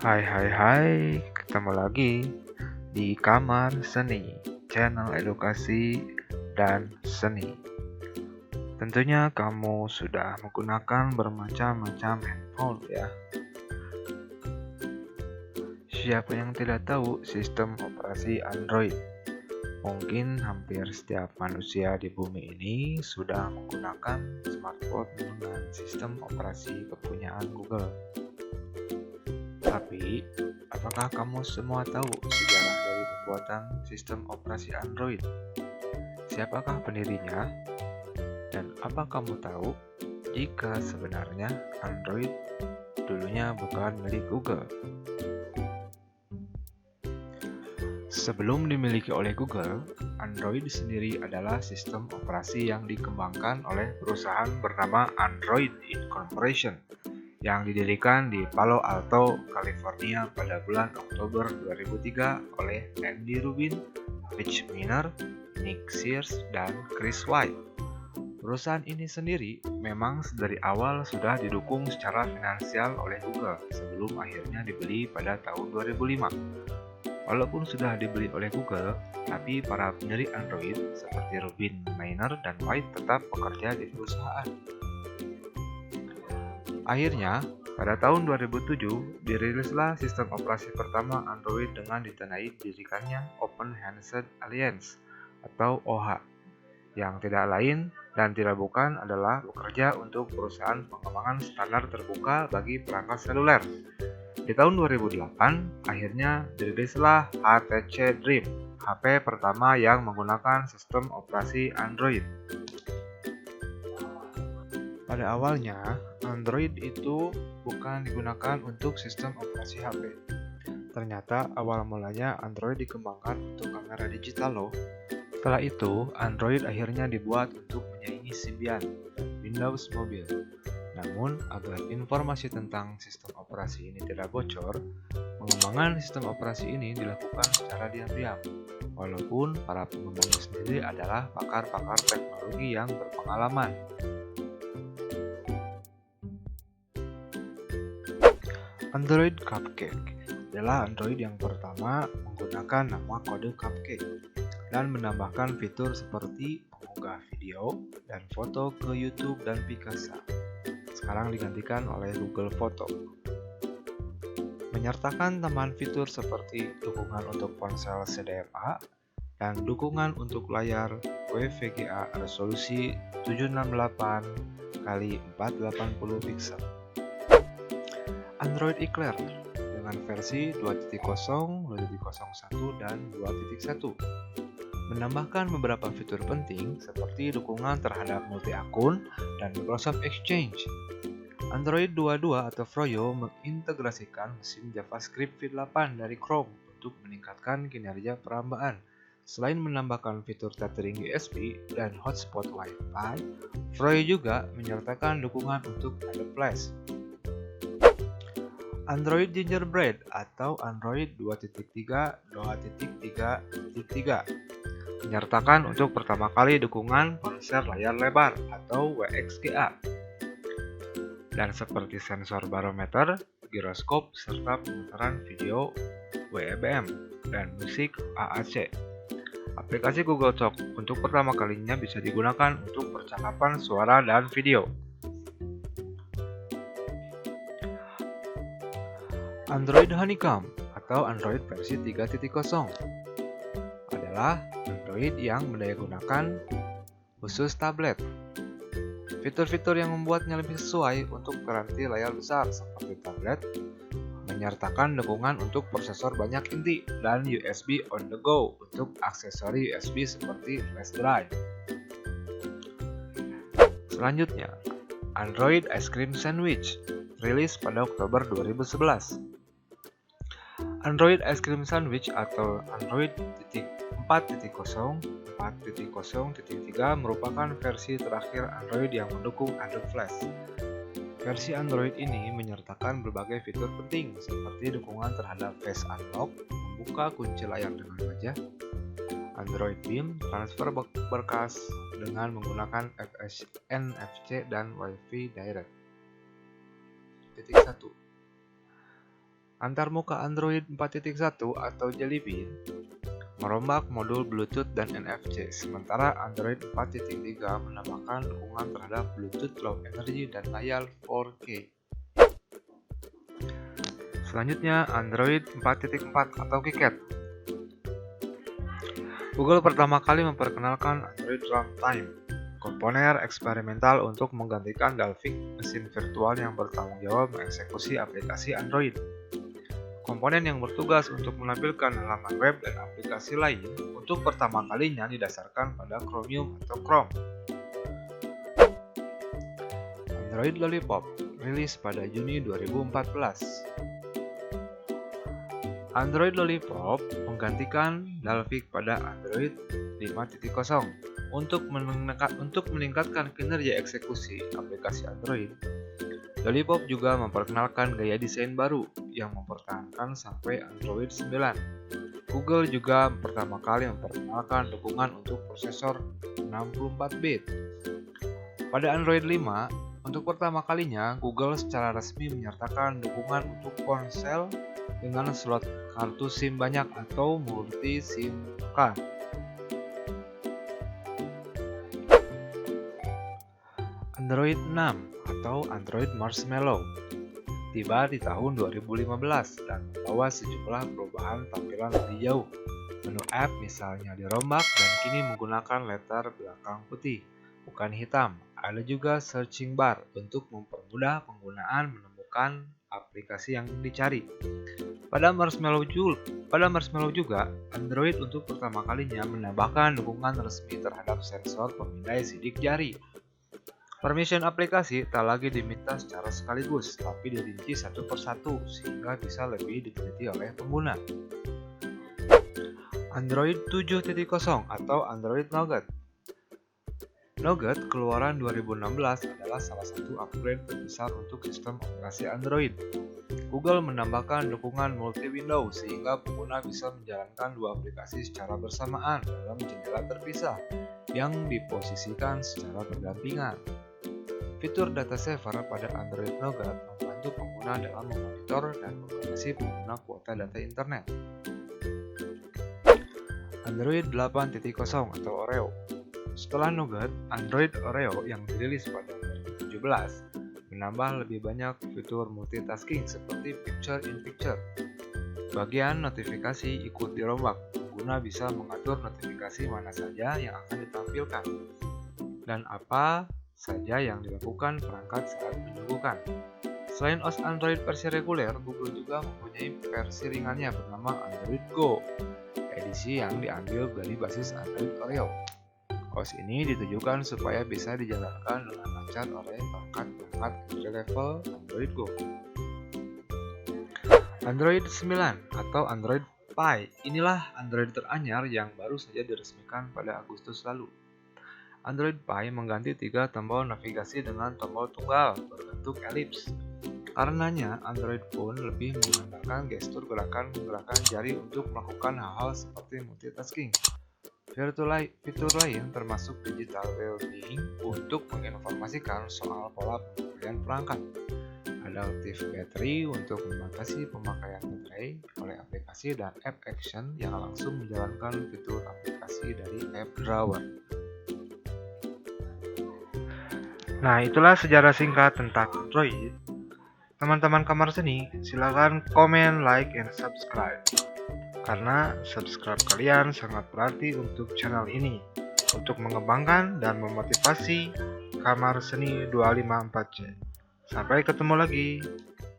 Hai, ketemu lagi di Kamar Seni, channel edukasi dan seni. Tentunya kamu sudah menggunakan bermacam-macam handphone ya. Siapa yang tidak tahu sistem operasi Android? Mungkin hampir setiap manusia di bumi ini sudah menggunakan smartphone dengan sistem operasi kepunyaan Google. Tapi, apakah kamu semua tahu sejarah dari pembuatan sistem operasi Android? Siapakah pendirinya? Dan apa kamu tahu jika sebenarnya Android dulunya bukan milik Google? Sebelum dimiliki oleh Google, Android sendiri adalah sistem operasi yang dikembangkan oleh perusahaan bernama Android Incorporation yang didirikan di Palo Alto, California pada bulan Oktober 2003 oleh Andy Rubin, Rich Miner, Nick Sears, dan Chris White. Perusahaan ini sendiri memang dari awal sudah didukung secara finansial oleh Google sebelum akhirnya dibeli pada tahun 2005. Walaupun sudah dibeli oleh Google, tapi para pendiri Android seperti Rubin, Miner, dan White tetap bekerja di perusahaan. Akhirnya, pada tahun 2007, dirilislah sistem operasi pertama Android dengan ditandai didirikannya Open Handset Alliance atau OHA, yang tidak lain dan tidak bukan adalah bekerja untuk perusahaan pengembangan standar terbuka bagi perangkat seluler. Di tahun 2008, akhirnya dirilislah HTC Dream, HP pertama yang menggunakan sistem operasi Android. Pada awalnya, Android itu bukan digunakan untuk sistem operasi HP. Ternyata awal mulanya Android dikembangkan untuk kamera digital loh. Setelah itu, Android akhirnya dibuat untuk menyaingi Symbian dan Windows Mobile. Namun, agar informasi tentang sistem operasi ini tidak bocor, pengembangan sistem operasi ini dilakukan secara diam-diam. Walaupun para pengembangnya sendiri adalah pakar-pakar teknologi yang berpengalaman. Android Cupcake adalah Android yang pertama menggunakan nama kode Cupcake dan menambahkan fitur seperti mengunggah video dan foto ke YouTube dan Picasa. Sekarang digantikan oleh Google Photo. Menyertakan tambahan fitur seperti dukungan untuk ponsel CDMA dan dukungan untuk layar WVGA resolusi 768 x 480 pixel. Android Eclair dengan versi 2.0, 2.01, dan 2.1 menambahkan beberapa fitur penting seperti dukungan terhadap multi-akun dan Microsoft Exchange. Android 22 atau Froyo mengintegrasikan mesin JavaScript v8 dari Chrome untuk meningkatkan kinerja perambaan. Selain menambahkan fitur tethering USB dan hotspot Wi-Fi, Froyo juga menyertakan dukungan untuk Adobe Flash. Android Gingerbread atau Android 2.3.3.3 menyertakan untuk pertama kali dukungan ponsel layar lebar atau WXGA. Dan seperti sensor barometer, giroskop, serta pemutaran video WEBM dan musik AAC. Aplikasi Google Talk untuk pertama kalinya bisa digunakan untuk percakapan suara dan video. Android Honeycomb atau Android versi 3.0 adalah Android yang mendayagunakan khusus tablet. Fitur-fitur yang membuatnya lebih sesuai untuk peranti layar besar seperti tablet, menyertakan dukungan untuk prosesor banyak inti dan USB on the go untuk aksesori USB seperti flash drive. Selanjutnya, Android Ice Cream Sandwich rilis pada Oktober 2011. Android Ice Cream Sandwich atau Android 4.0, 4.0.3 merupakan versi terakhir Android yang mendukung Adobe Flash. Versi Android ini menyertakan berbagai fitur penting seperti dukungan terhadap Face Unlock, membuka kunci layar dengan wajah, Android Beam, transfer berkas dengan menggunakan NFC dan Wi-Fi Direct. 1. Antarmuka Android 4.1 atau Jelly Bean merombak modul Bluetooth dan NFC, sementara Android 4.3 menambahkan dukungan terhadap Bluetooth Low Energy dan layar 4K. Selanjutnya, Android 4.4 atau KitKat. Google pertama kali memperkenalkan Android Runtime, komponen eksperimental untuk menggantikan Dalvik, mesin virtual yang bertanggung jawab mengeksekusi aplikasi Android. Komponen yang bertugas untuk menampilkan halaman web dan aplikasi lain untuk pertama kalinya didasarkan pada Chromium atau Chrome. Android Lollipop rilis pada Juni 2014. Android Lollipop menggantikan Dalvik pada Android 5.0. Untuk meningkatkan kinerja eksekusi aplikasi Android, Lollipop juga memperkenalkan gaya desain baru yang mempertahankan sampai Android 9. Google juga pertama kali memperkenalkan dukungan untuk prosesor 64-bit. Pada Android 5, untuk pertama kalinya Google secara resmi menyertakan dukungan untuk ponsel dengan slot kartu SIM banyak atau multi SIM card. Android 6 atau Android Marshmallow tiba di tahun 2015 dan membawa sejumlah perubahan tampilan lebih jauh. Menu app misalnya dirombak dan kini menggunakan letter belakang putih, bukan hitam. Ada juga searching bar untuk mempermudah penggunaan menemukan aplikasi yang dicari. Pada Marshmallow juga, Android untuk pertama kalinya menambahkan dukungan resmi terhadap sensor pemindai sidik jari. Permission aplikasi tak lagi diminta secara sekaligus, tapi dirinci satu persatu sehingga bisa lebih diteliti oleh pengguna. Android 7.0 atau Android Nougat. Nougat keluaran 2016 adalah salah satu upgrade terbesar untuk sistem operasi Android. Google menambahkan dukungan multi-window sehingga pengguna bisa menjalankan dua aplikasi secara bersamaan dalam jendela terpisah yang diposisikan secara berdampingan. Fitur data saver pada Android Nougat membantu pengguna dalam memonitor dan membatasi pengguna kuota data internet. Android 8.0 atau Oreo. Setelah Nougat, Android Oreo yang dirilis pada 2017 menambah lebih banyak fitur multitasking seperti Picture in Picture. Bagian notifikasi ikut dirombak. Pengguna bisa mengatur notifikasi mana saja yang akan ditampilkan dan apa saja yang dilakukan perangkat saat menyuguhkan. Selain OS Android versi reguler, Google juga mempunyai versi ringannya bernama Android Go, edisi yang diambil dari basis Android Oreo. OS ini ditujukan supaya bisa dijalankan dengan lancar oleh perangkat entry level Android Go. Android 9 atau Android Pie. Inilah Android teranyar yang baru saja diresmikan pada Agustus lalu. Android Pie mengganti 3 tombol navigasi dengan tombol tunggal berbentuk elips. Karenanya, Android Phone lebih mengandalkan gestur gerakan jari untuk melakukan hal-hal seperti multitasking. Fitur lain termasuk digital well-being untuk menginformasikan soal pola pemakaian perangkat. Adaptive Battery untuk membatasi pemakaian baterai oleh aplikasi dan app action yang langsung menjalankan fitur aplikasi dari app drawer. Nah, itulah sejarah singkat tentang Android. Teman-teman Kamar Seni, silakan komen, like, and subscribe. Karena subscribe kalian sangat berarti untuk channel ini, untuk mengembangkan dan memotivasi Kamar Seni 254C. Sampai ketemu lagi.